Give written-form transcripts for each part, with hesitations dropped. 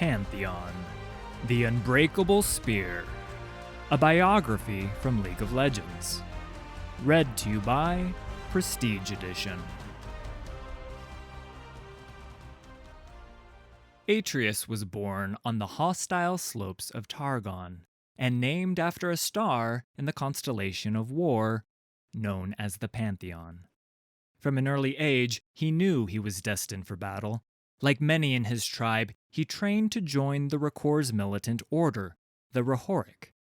Pantheon, The Unbreakable Spear, a biography from League of Legends. Read to you by Prestige Edition. Atreus was born on the hostile slopes of Targon, and named after a star in the constellation of War, known as the Pantheon. From an early age, he knew he was destined for battle. Like many in his tribe, he trained to join the Rakor's militant order, the Rahoric.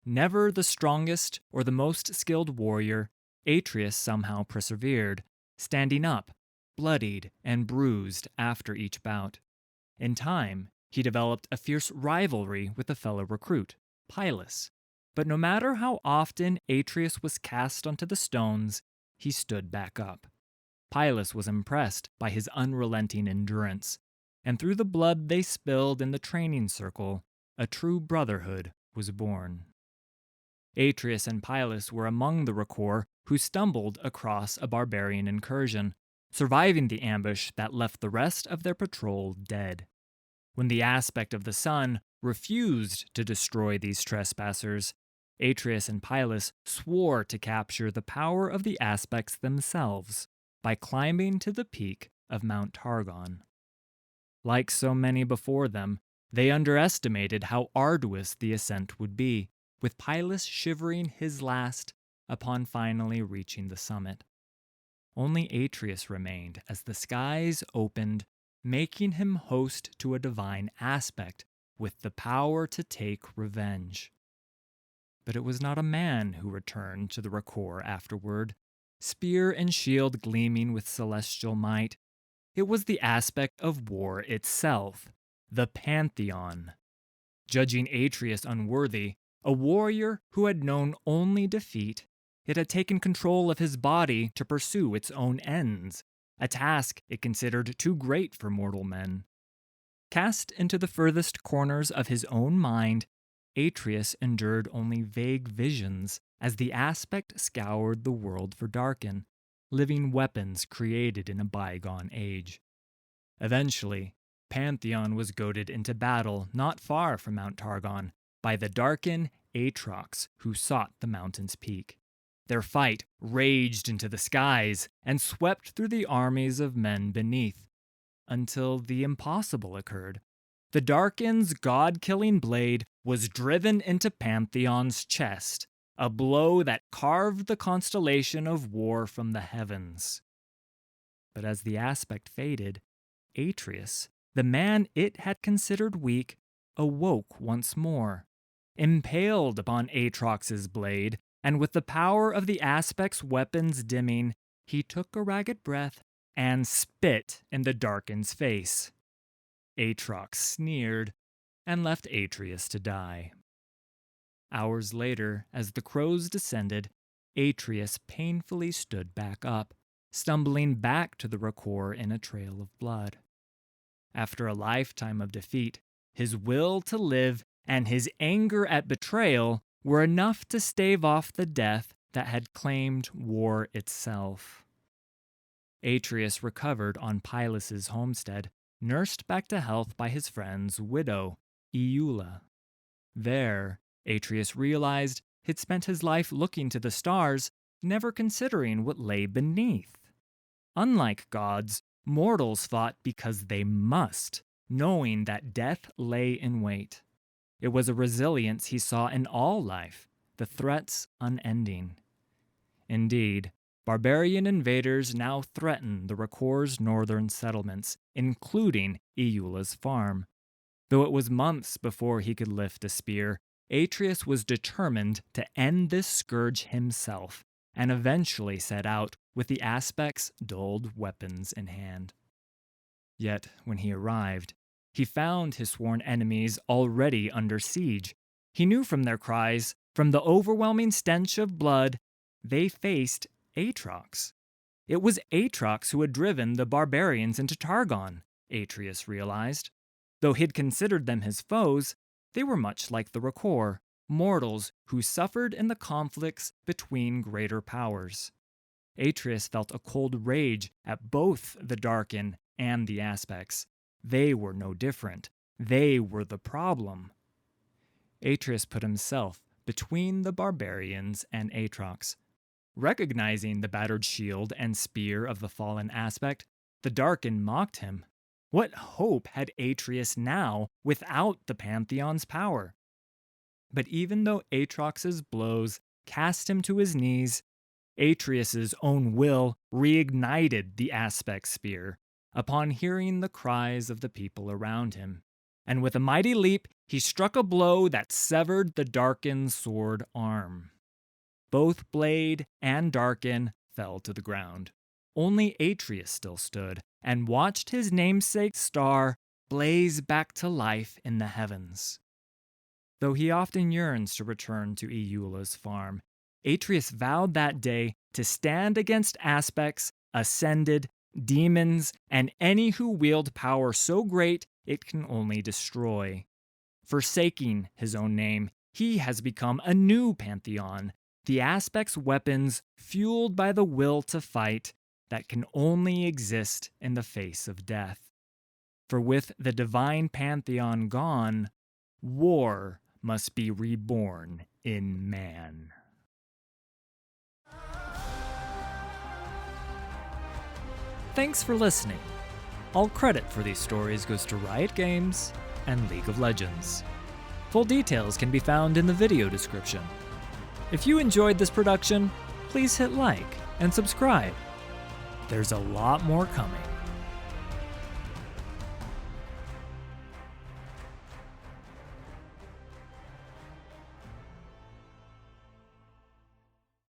Never the strongest or the most skilled warrior, Atreus somehow persevered, standing up, bloodied and bruised after each bout. In time, he developed a fierce rivalry with a fellow recruit, Pylus. But no matter how often Atreus was cast onto the stones, he stood back up. Pylus was impressed by his unrelenting endurance, and through the blood they spilled in the training circle, a true brotherhood was born. Atreus and Pylus were among the Rakor who stumbled across a barbarian incursion, surviving the ambush that left the rest of their patrol dead. When the aspect of the sun refused to destroy these trespassers, Atreus and Pylus swore to capture the power of the aspects themselves by climbing to the peak of Mount Targon. Like so many before them, they underestimated how arduous the ascent would be, with Pylus shivering his last upon finally reaching the summit. Only Atreus remained as the skies opened, making him host to a divine aspect with the power to take revenge. But it was not a man who returned to the Rakor afterward, spear and shield gleaming with celestial might. It was the aspect of war itself, the Pantheon. Judging Atreus unworthy, a warrior who had known only defeat, it had taken control of his body to pursue its own ends, a task it considered too great for mortal men. Cast into the furthest corners of his own mind, Atreus endured only vague visions as the aspect scoured the world for Darkin, living weapons created in a bygone age. Eventually, Pantheon was goaded into battle not far from Mount Targon by the Darkin Aatrox who sought the mountain's peak. Their fight raged into the skies and swept through the armies of men beneath, until the impossible occurred. The Darkin's god-killing blade was driven into Pantheon's chest, a blow that carved the constellation of War from the heavens. But as the aspect faded, Atreus, the man it had considered weak, awoke once more. Impaled upon Aatrox's blade, and with the power of the aspect's weapons dimming, he took a ragged breath and spit in the Darkin's face. Aatrox sneered and left Atreus to die. Hours later, as the crows descended, Atreus painfully stood back up, stumbling back to the Rakor in a trail of blood. After a lifetime of defeat, his will to live and his anger at betrayal were enough to stave off the death that had claimed war itself. Atreus recovered on Pylus's homestead, nursed back to health by his friend's widow, Iula. There, Atreus realized he'd spent his life looking to the stars, never considering what lay beneath. Unlike gods, mortals fought because they must, knowing that death lay in wait. It was a resilience he saw in all life, the threats unending. Indeed, barbarian invaders now threatened the Rakor's northern settlements, including Iula's farm. Though it was months before he could lift a spear, Atreus was determined to end this scourge himself, and eventually set out with the aspect's dulled weapons in hand. Yet, when he arrived, he found his sworn enemies already under siege. He knew from their cries, from the overwhelming stench of blood, they faced Aatrox. It was Aatrox who had driven the barbarians into Targon, Atreus realized. Though he'd considered them his foes, they were much like the Rakor, mortals who suffered in the conflicts between greater powers. Atreus felt a cold rage at both the Darkin and the Aspects. They were no different. They were the problem. Atreus put himself between the barbarians and Aatrox. Recognizing the battered shield and spear of the fallen aspect, the Darkin mocked him. What hope had Atreus now without the Pantheon's power? But even though Aatrox's blows cast him to his knees, Atreus's own will reignited the aspect spear upon hearing the cries of the people around him. And with a mighty leap, he struck a blow that severed the Darkin's sword arm. Both Blade and Darkin fell to the ground. Only Atreus still stood and watched his namesake star blaze back to life in the heavens. Though he often yearns to return to Iula's farm, Atreus vowed that day to stand against aspects, ascended, demons, and any who wield power so great it can only destroy. Forsaking his own name, he has become a new Pantheon, the aspect's weapons fueled by the will to fight that can only exist in the face of death. For with the divine Pantheon gone, war must be reborn in man. Thanks for listening. All credit for these stories goes to Riot Games and League of Legends. Full details can be found in the video description. If you enjoyed this production, please hit like and subscribe. There's a lot more coming.